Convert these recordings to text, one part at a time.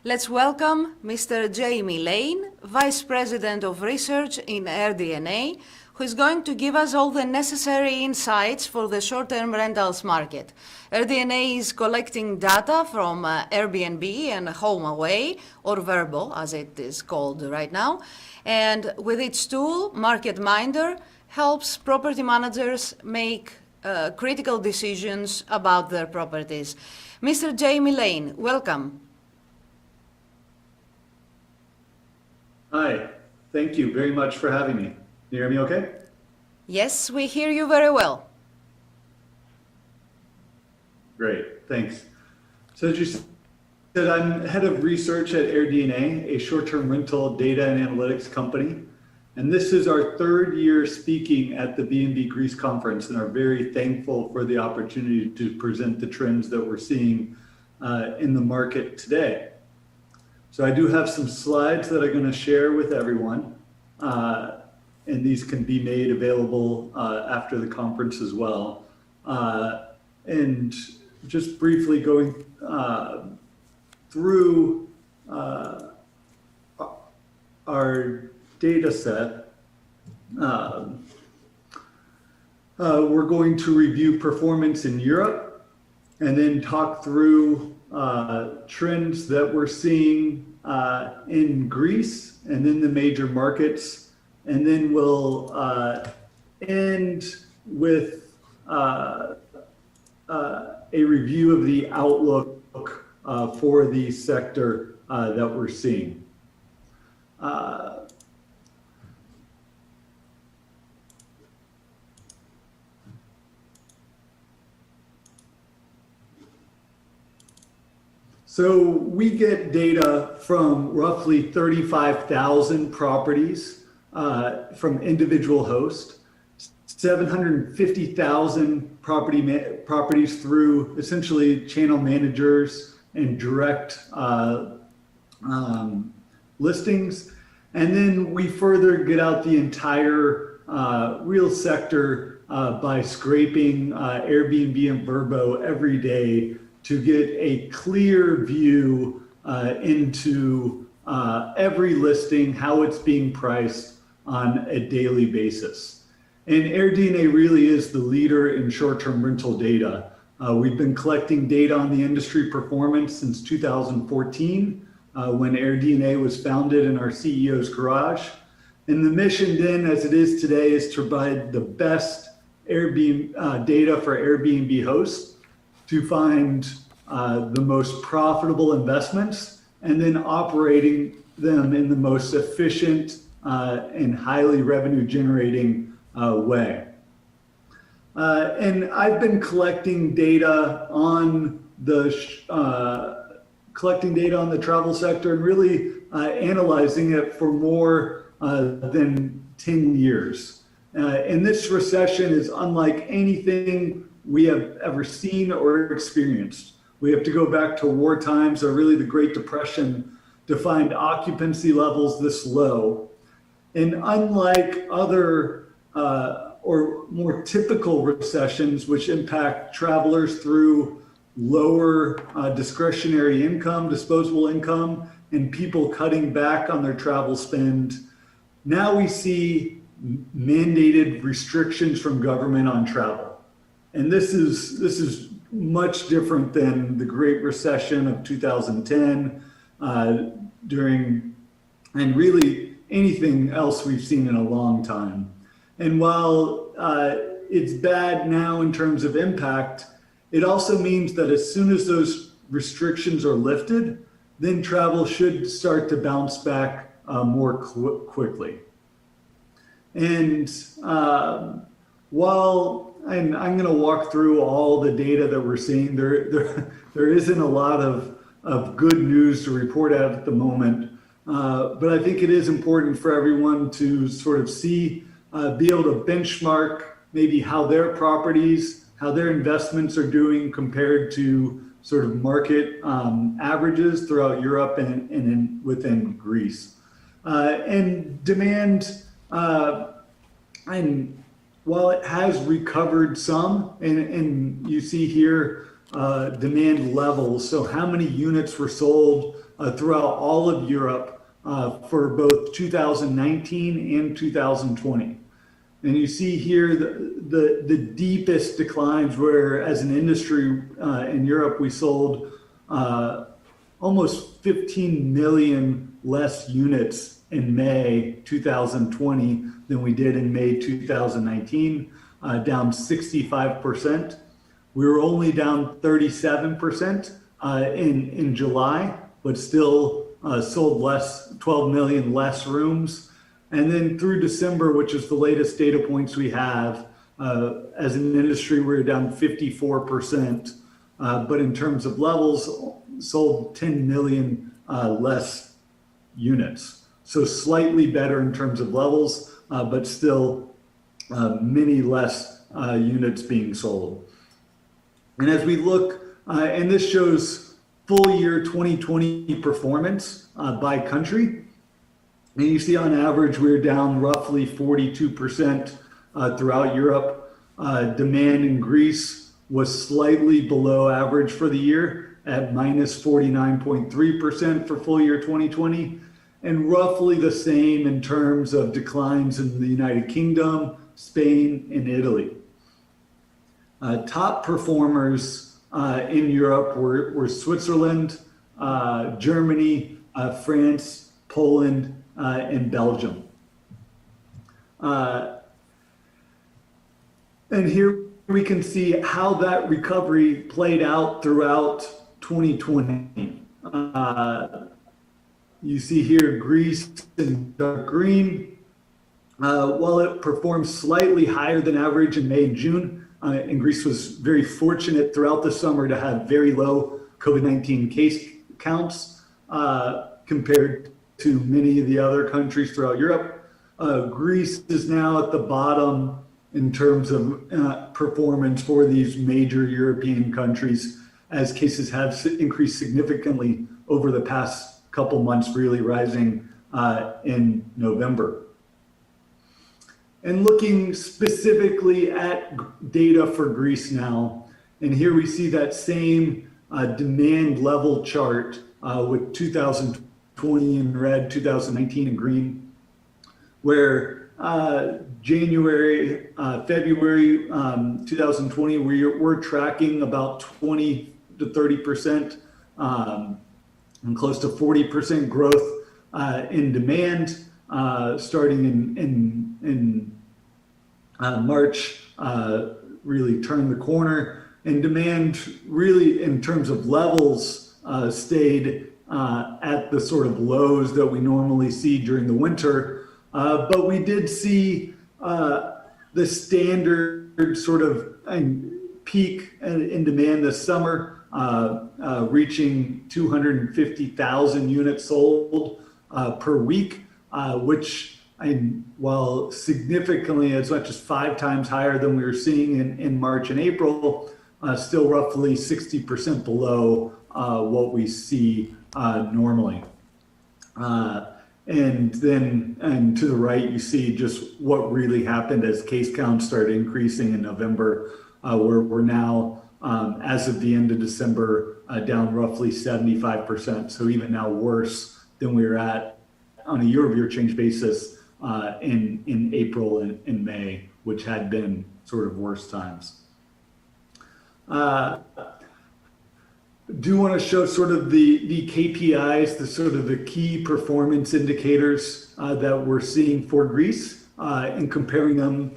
Let's welcome Mr. Jame Lane, Vice President of Research in AirDNA, who is going to give us all the necessary insights for the short-term rentals market. AirDNA is collecting data from Airbnb and HomeAway, or Verbo, as it is called right now. And with its tool, Market Minder helps property managers make critical decisions about their properties. Mr. Jame Lane, welcome. Hi, thank you very much for having me. You hear me okay? Yes, we hear you very well. Great, thanks. So as you said, I'm head of research at AirDNA, a short-term rental data and analytics company. And this is our third year speaking at the BnB Greece Conference, and are very thankful for the opportunity to present the trends that we're seeing in the market today. So I do have some slides that I'm going to share with everyone, and these can be made available after the conference as well. And just briefly going through our data set, we're going to review performance in Europe and then talk through trends that we're seeing in Greece and in the major markets, and then we'll end with a review of the outlook for the sector that we're seeing. So we get data from roughly 35,000 properties from individual hosts, 750,000 properties through essentially channel managers and direct listings. And then we further get out the entire real sector by scraping Airbnb and Verbo every day to get a clear view into every listing, how it's being priced on a daily basis. And AirDNA really is the leader in short-term rental data. We've been collecting data on the industry performance since 2014, when AirDNA was founded in our CEO's garage. And the mission then, as it is today, is to provide the best Airbnb data for Airbnb hosts to find the most profitable investments and then operating them in the most efficient and highly revenue generating way. And I've been collecting data on the travel sector and really analyzing it for more than 10 years. And this recession is unlike anything we have ever seen or experienced. We have to go back to war times, or really the Great Depression, to find occupancy levels this low. And unlike other or more typical recessions, which impact travelers through lower discretionary income, disposable income, and people cutting back on their travel spend, now we see mandated restrictions from government on travel. And this is much different than the Great Recession of 2010, and really anything else we've seen in a long time. And while it's bad now in terms of impact, it also means that as soon as those restrictions are lifted, then travel should start to bounce back more quickly. And and I'm going to walk through all the data that we're seeing. There isn't a lot of good news to report out at the moment, but I think it is important for everyone to sort of see, be able to benchmark maybe how their properties, how their investments are doing compared to sort of market averages throughout Europe and within Greece. And demand, and while it has recovered some, and you see here demand levels, so how many units were sold throughout all of Europe for both 2019 and 2020. And you see here the deepest declines where, as an industry in Europe, we sold almost 15 million less units in May 2020 than we did in May 2019, down 65%. We were only down 37% in July, but still sold 12 million less rooms. And then through December, which is the latest data points we have, as an industry, we're down 54%. But in terms of levels, sold 10 million less units. So slightly better in terms of levels, but still many less units being sold. And as we look, and this shows full year 2020 performance by country. And you see on average, we're down roughly 42% throughout Europe. Demand in Greece was slightly below average for the year at minus 49.3% for full year 2020, and roughly the same in terms of declines in the United Kingdom, Spain, and Italy. Top performers in Europe were Switzerland, Germany, France, Poland, and Belgium. And here we can see how that recovery played out throughout 2020. You see here Greece in dark green. While it performed slightly higher than average in May and June, and Greece was very fortunate throughout the summer to have very low COVID-19 case counts compared to many of the other countries throughout Europe. Greece is now at the bottom in terms of performance for these major European countries, as cases have increased significantly over the past couple months, really rising in November. And looking specifically at data for Greece now, and here we see that same demand level chart with 2020 in red, 2019 in green, where January, February 2020, we're tracking about 20 to 30% and close to 40% growth in demand starting in March, really turned the corner, and demand really in terms of levels stayed at the sort of lows that we normally see during the winter. But we did see the standard sort of peak in demand this summer, reaching 250,000 units sold per week, which, while significantly as much as 5 times higher than we were seeing in March and April, still roughly 60% below what we see normally. And then to the right, you see just what really happened as case counts started increasing in November, where we're now, as of the end of December, down roughly 75%. So even now worse than we were at on a year-over-year change basis in April and May, which had been sort of worse times. Do want to show sort of the KPIs, the sort of the key performance indicators that we're seeing for Greece and comparing them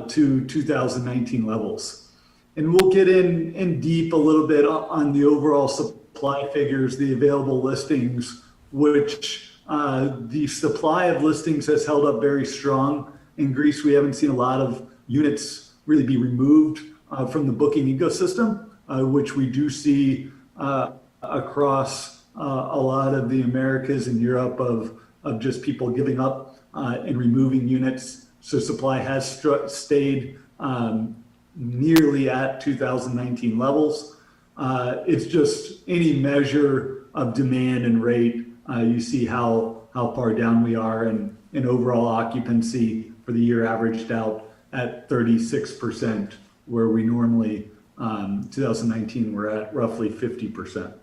to 2019 levels. And we'll get in deep a little bit on the overall supply figures, the available listings, which the supply of listings has held up very strong. In Greece, we haven't seen a lot of units really be removed from the booking ecosystem, which we do see across a lot of the Americas and Europe of just people giving up and removing units. So supply has stayed nearly at 2019 levels. It's just any measure of demand and rate. You see how far down we are, and overall occupancy for the year averaged out at 36%, where we normally 2019 we're at roughly 50%.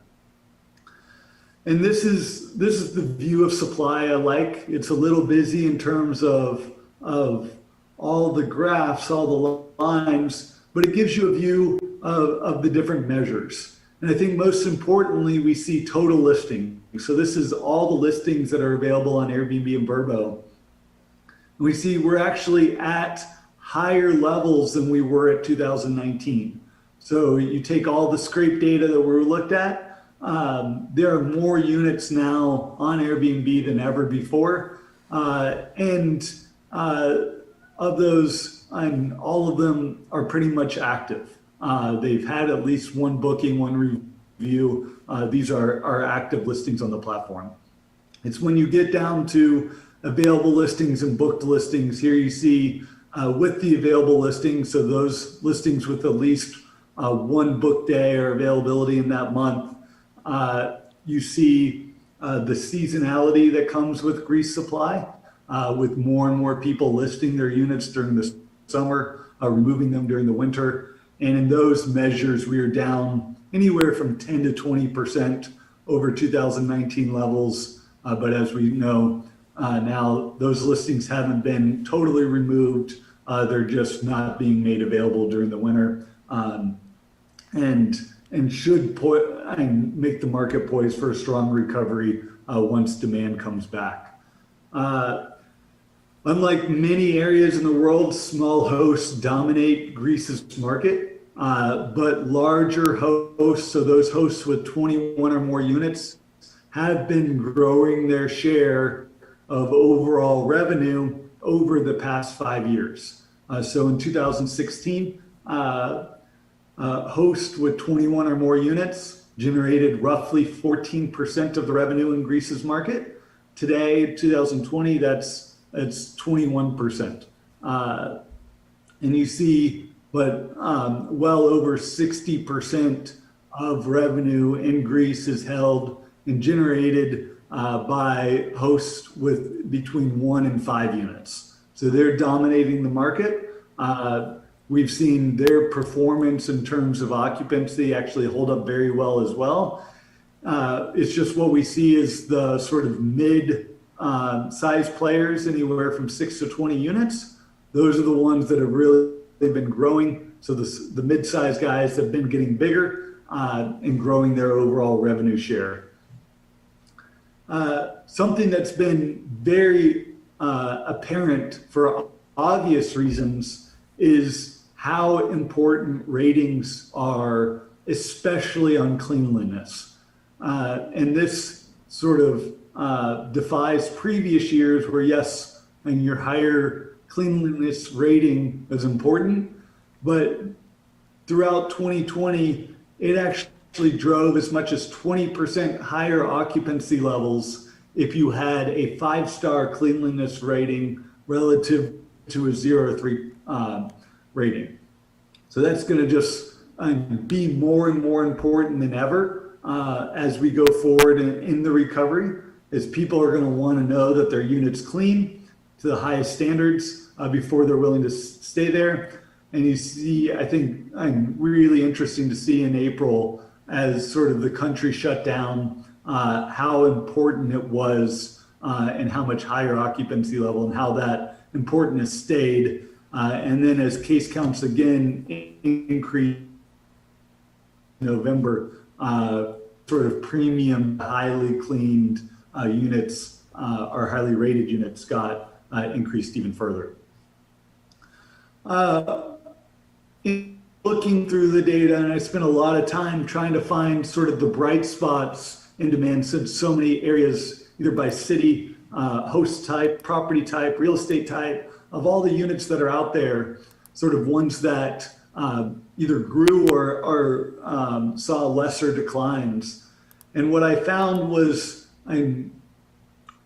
And this is the view of supply I like. It's a little busy in terms of all the graphs, all the lines, but it gives you a view of the different measures. And I think most importantly, we see total listings. So this is all the listings that are available on Airbnb and Vrbo. We see we're actually at higher levels than we were at 2019. So you take all the scrape data that we looked at, there are more units now on Airbnb than ever before. Of those, all of them are pretty much active. They've had at least one booking, one review. These are active listings on the platform. It's when you get down to available listings and booked listings, here you see with the available listings, so those listings with at least one book day or availability in that month, you see the seasonality that comes with Greece supply, with more and more people listing their units during the summer, removing them during the winter. And in those measures, we are down anywhere from 10 to 20% over 2019 levels. But as we know, now those listings haven't been totally removed. They're just not being made available during the winter. And should make the market poised for a strong recovery once demand comes back. Unlike many areas in the world, small hosts dominate Greece's market, but larger hosts, so those hosts with 21 or more units, have been growing their share of overall revenue over the past 5 years. So in 2016, hosts with 21 or more units generated roughly 14% of the revenue in Greece's market. Today, 2020, it's 21%. And you see, but well over 60% of revenue in Greece is held and generated by hosts with between 1 and 5 units. So they're dominating the market. We've seen their performance in terms of occupancy actually hold up very well as well. It's just what we see is the sort of mid-size players, anywhere from 6 to 20 units. Those are the ones that have really been growing. So the mid-size guys have been getting bigger and growing their overall revenue share. Something that's been very apparent for obvious reasons is how important ratings are, especially on cleanliness. And this sort of defies previous years where, yes, and your higher cleanliness rating is important, but throughout 2020, it actually drove as much as 20% higher occupancy levels if you had a 5-star cleanliness rating relative to a 0 or 3 rating. So that's going to just be more and more important than ever as we go forward in the recovery, as people are going to want to know that their unit's clean to the highest standards before they're willing to stay there. And you see, I think, really interesting to see in April, as sort of the country shut down, how important it was and how much higher occupancy level and how that important has stayed. And then as case counts again increase in November, sort of premium, highly cleaned units or highly rated units got increased even further. In looking through the data, and I spent a lot of time trying to find sort of the bright spots in demand, since so many areas, either by city, host type, property type, real estate type, of all the units that are out there, sort of ones that either grew or saw lesser declines. And what I found was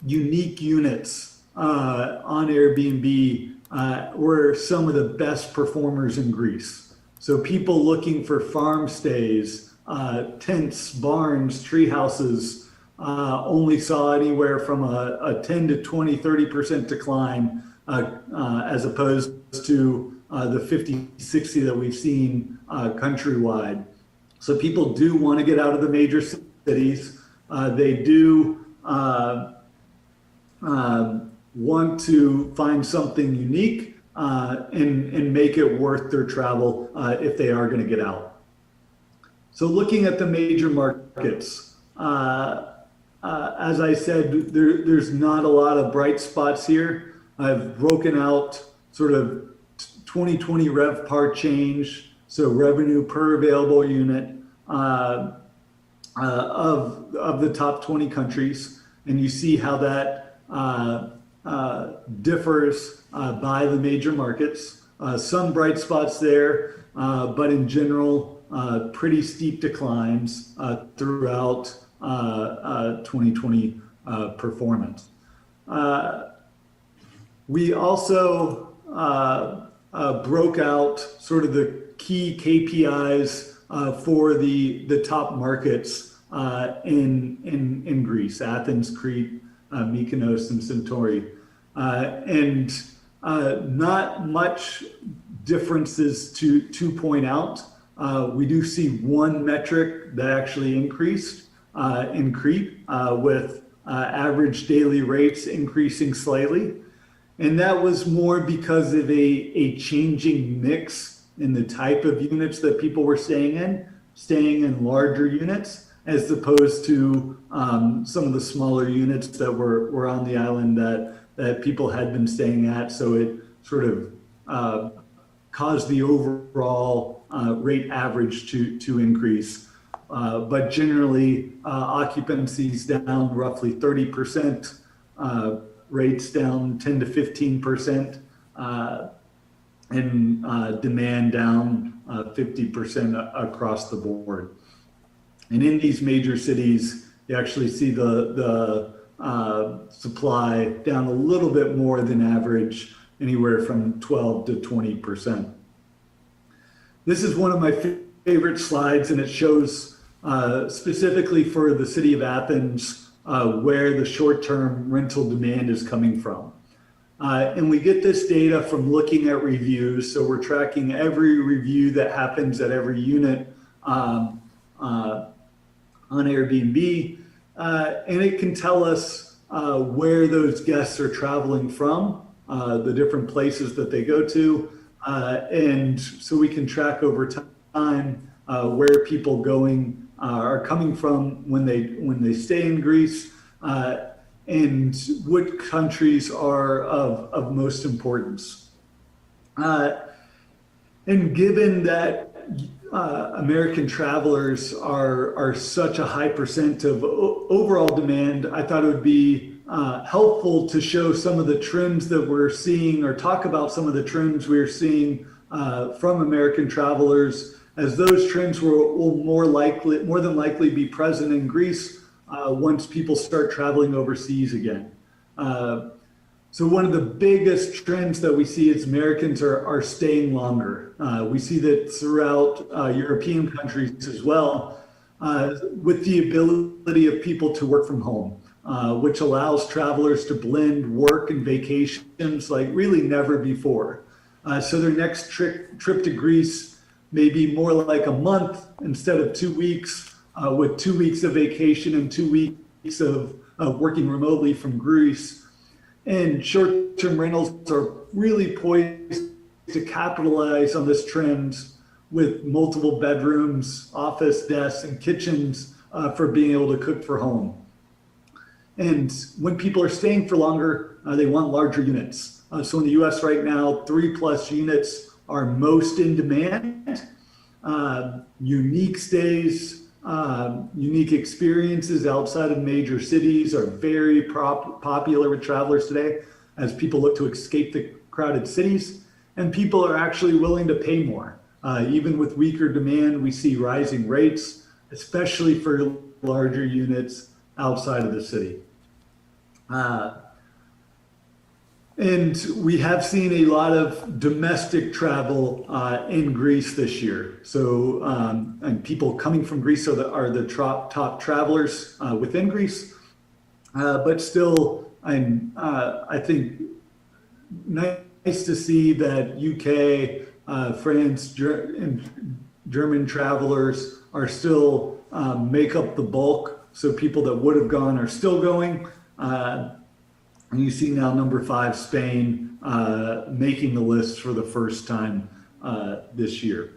unique units on Airbnb were some of the best performers in Greece. So people looking for farm stays, tents, barns, tree houses, only saw anywhere from a 10 to 20, 30% decline as opposed to the 50, 60 that we've seen countrywide. So people do want to get out of the major cities. They do want to find something unique and make it worth their travel if they are going to get out. So looking at the major markets, as I said, there's not a lot of bright spots here. I've broken out sort of 2020 RevPAR change, so revenue per available unit of the top 20 countries, and you see how that differs by the major markets. Some bright spots there, but in general, pretty steep declines throughout 2020 performance. We also broke out sort of the key KPIs for the top markets in Greece: Athens, Crete, Mykonos, and Centauri, and not much differences to point out. We do see one metric that actually increased in Crete, with average daily rates increasing slightly. And that was more because of a changing mix in the type of units that people were staying in larger units, as opposed to some of the smaller units that were on the island that people had been staying at. So it sort of caused the overall rate average to increase. But generally, occupancy's down roughly 30%, rates down 10 to 15%, and demand down 50% across the board. And in these major cities, you actually see the supply down a little bit more than average, anywhere from 12 to 20%. This is one of my favorite slides, and it shows specifically for the city of Athens where the short-term rental demand is coming from. And we get this data from looking at reviews. So we're tracking every review that happens at every unit on Airbnb, and it can tell us where those guests are traveling from, the different places that they go to, and so we can track over time where people are coming from when they stay in Greece, and what countries are of most importance. And given that American travelers are such a high percent of overall demand, I thought it would be helpful to show some of the trends that we're seeing, or talk about some of the trends we're seeing from American travelers, as those trends will more than likely be present in Greece once people start traveling overseas again. So one of the biggest trends that we see is Americans are staying longer. We see that throughout European countries as well, with the ability of people to work from home, which allows travelers to blend work and vacations like really never before. So their next trip to Greece may be more like a month instead of 2 weeks, with 2 weeks of vacation and 2 weeks of working remotely from Greece. And short-term rentals are really poised to capitalize on this trend with multiple bedrooms, office desks, and kitchens for being able to cook for home. And when people are staying for longer, they want larger units. So in the US right now, 3+ units are most in demand. Unique stays, unique experiences outside of major cities are very popular with travelers today, as people look to escape the crowded cities, and people are actually willing to pay more. Even with weaker demand, we see rising rates, especially for larger units outside of the city. And we have seen a lot of domestic travel in Greece this year. So, and people coming from Greece are the top travelers within Greece. But still, I think nice to see that UK, France, and German travelers are still make up the bulk So people that would have gone are still going. And you see now number 5, Spain, making the list for the first time this year.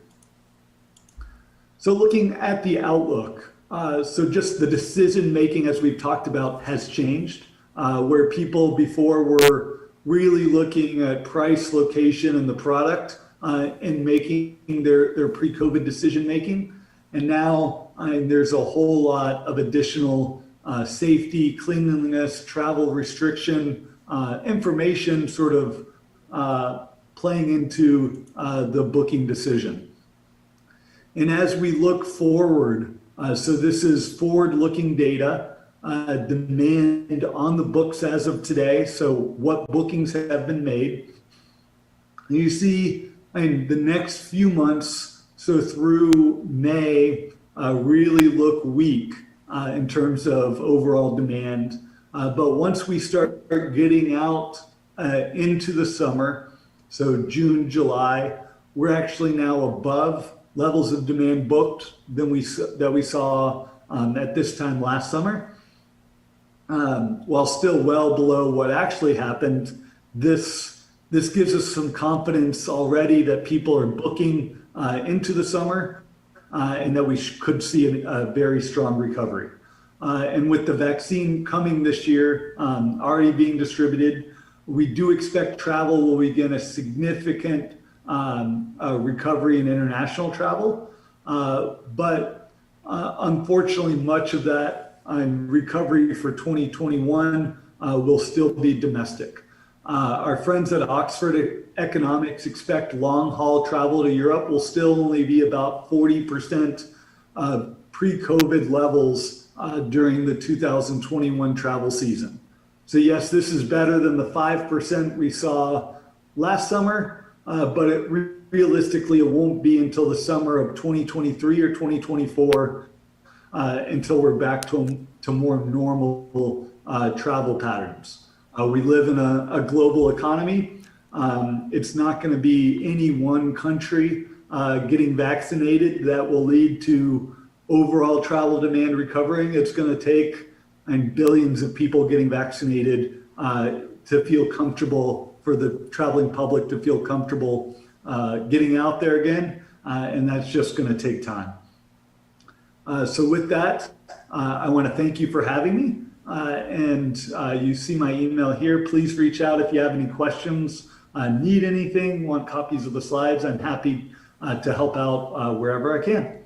So looking at the outlook, so just the decision making, as we've talked about, has changed, where people before were really looking at price, location, and the product and making their pre-COVID decision making. And now there's a whole lot of additional safety, cleanliness, travel restriction, information sort of playing into the booking decision. And as we look forward, so this is forward-looking data, demand on the books as of today, so what bookings have been made. And you see in the next few months, so through May, really look weak in terms of overall demand. But once we start getting out into the summer, so June, July, we're actually now above levels of demand booked that we saw at this time last summer. While still well below what actually happened, this gives us some confidence already that people are booking into the summer and that we could see a very strong recovery. And with the vaccine coming this year, already being distributed, we do expect travel will begin a significant recovery in international travel. But unfortunately, much of that recovery for 2021 will still be domestic. Our friends at Oxford Economics expect long-haul travel to Europe will still only be about 40% of pre-COVID levels during the 2021 travel season. So yes, this is better than the 5% we saw last summer, but realistically, it won't be until the summer of 2023 or 2024 until we're back to more normal travel patterns. We live in a global economy. It's not going to be any one country getting vaccinated that will lead to overall travel demand recovering. It's going to take billions of people getting vaccinated to feel comfortable, for the traveling public to feel comfortable getting out there again, and that's just going to take time. So with that, I want to thank you for having me, and you see my email here. Please reach out if you have any questions, need anything, want copies of the slides. I'm happy to help out wherever I can.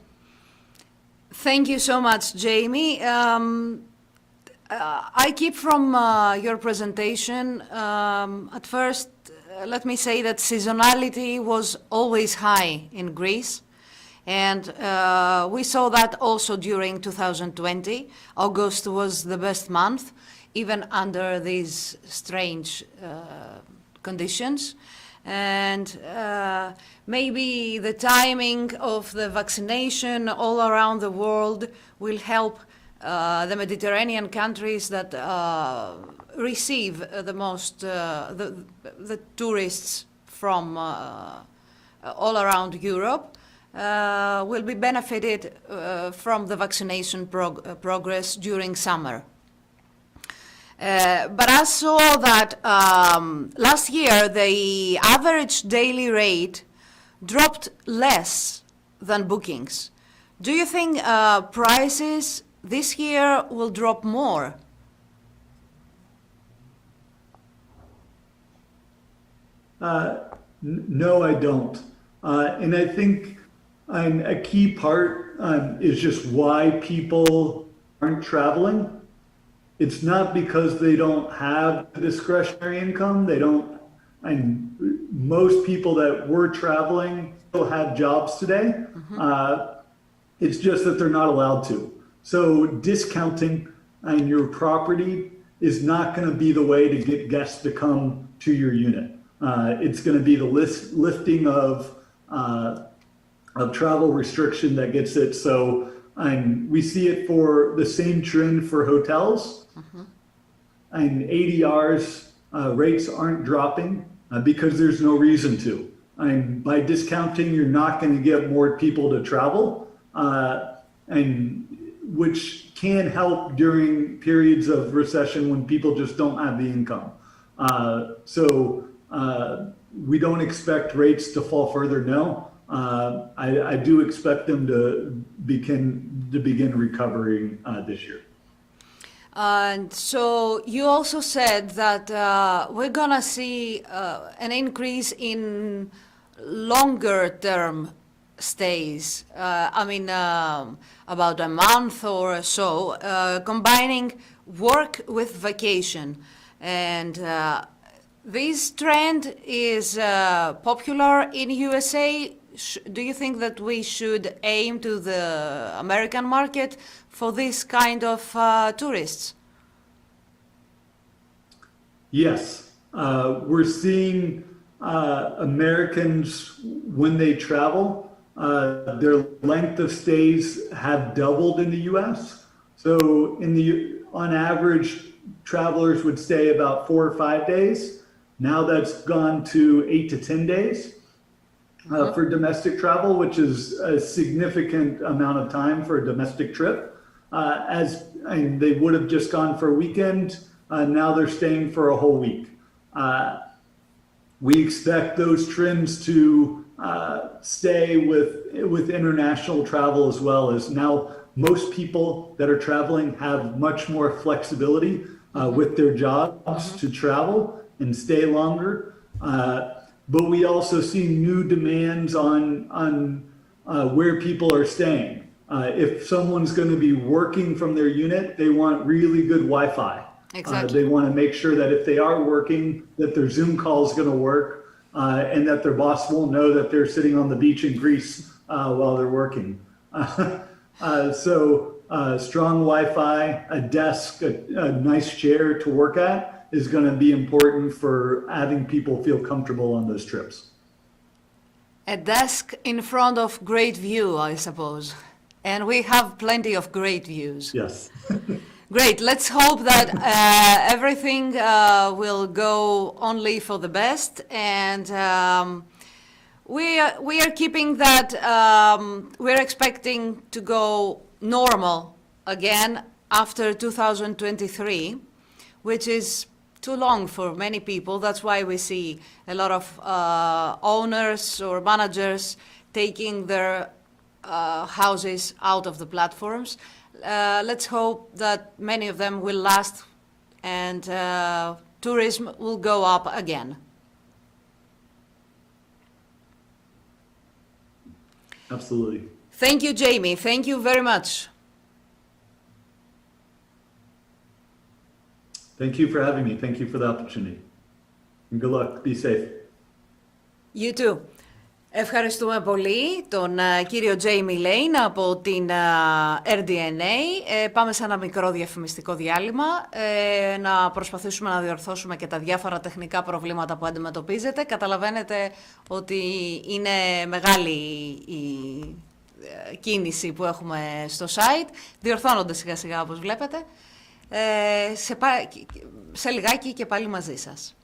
Thank you so much, Jamie. I keep from your presentation, at first, let me say that seasonality was always high in Greece. And we saw that also during 2020. August was the best month, even under these strange conditions. And maybe the timing of the vaccination all around the world will help the Mediterranean countries that receive the most the tourists from all around Europe will be benefited from the vaccination progress during summer. But I saw that last year the average daily rate dropped less than bookings. Do you think prices this year will drop more? No, I don't. And I think a key part is just why people aren't traveling. It's not because they don't have discretionary income. They don't, and most people that were traveling still have jobs today. Mm-hmm. It's just that they're not allowed to. So discounting on your property is not going to be the way to get guests to come to your unit. It's going to be the lifting of travel restriction that gets it. So we see it for the same trend for hotels. Mm-hmm. And ADRs rates aren't dropping because there's no reason to. By discounting, you're not going to get more people to travel. And which can help during periods of recession when people just don't have the income. We don't expect rates to fall further, no. I do expect them to begin recovering this year. And so you also said that we're gonna see an increase in longer term stays. About a month or so, combining work with vacation. And this trend is popular in USA. Do you think that we should aim to the American market for this kind of tourists? Yes, we're seeing Americans, when they travel, their length of stays have doubled in the U.S. So on average, travelers would stay about 4 or 5 days. Now that's gone to 8 to 10 days for domestic travel, which is a significant amount of time for a domestic trip. They would have just gone for a weekend. Now they're staying for a whole week. We expect those trends to stay with international travel as well. As now most people that are traveling have much more flexibility with their jobs to travel and stay longer. But we also see new demands on where people are staying. If someone's going to be working from their unit, they want really good Wi-Fi. Exactly. They want to make sure that if they are working, that their Zoom call is going to work, and that their boss won't know that they're sitting on the beach in Greece while they're working. Strong Wi-Fi, a desk, a nice chair to work at is going to be important for having people feel comfortable on those trips. A desk in front of great view, I suppose. And we have plenty of great views. Yes. Great. Let's hope that everything will go only for the best. And we are keeping that, we're expecting to go normal again after 2023, which is too long for many people. That's why we see a lot of owners or managers taking their houses out of the platforms. Let's hope that many of them will last and tourism will go up again. Absolutely. Thank you, Jame. Thank you very much. Thank you for having me. Thank you for the opportunity. And good luck. Be safe. You too. Ευχαριστούμε πολύ τον κύριο Jame Lane από την AirDNA. Πάμε σε ένα μικρό διαφημιστικό διάλειμμα, να προσπαθήσουμε να διορθώσουμε και τα διάφορα τεχνικά προβλήματα που αντιμετωπίζετε. Καταλαβαίνετε ότι είναι μεγάλη η κίνηση που έχουμε στο site. Διορθώνονται σιγά σιγά όπως βλέπετε. Σε λιγάκι και πάλι μαζί σας.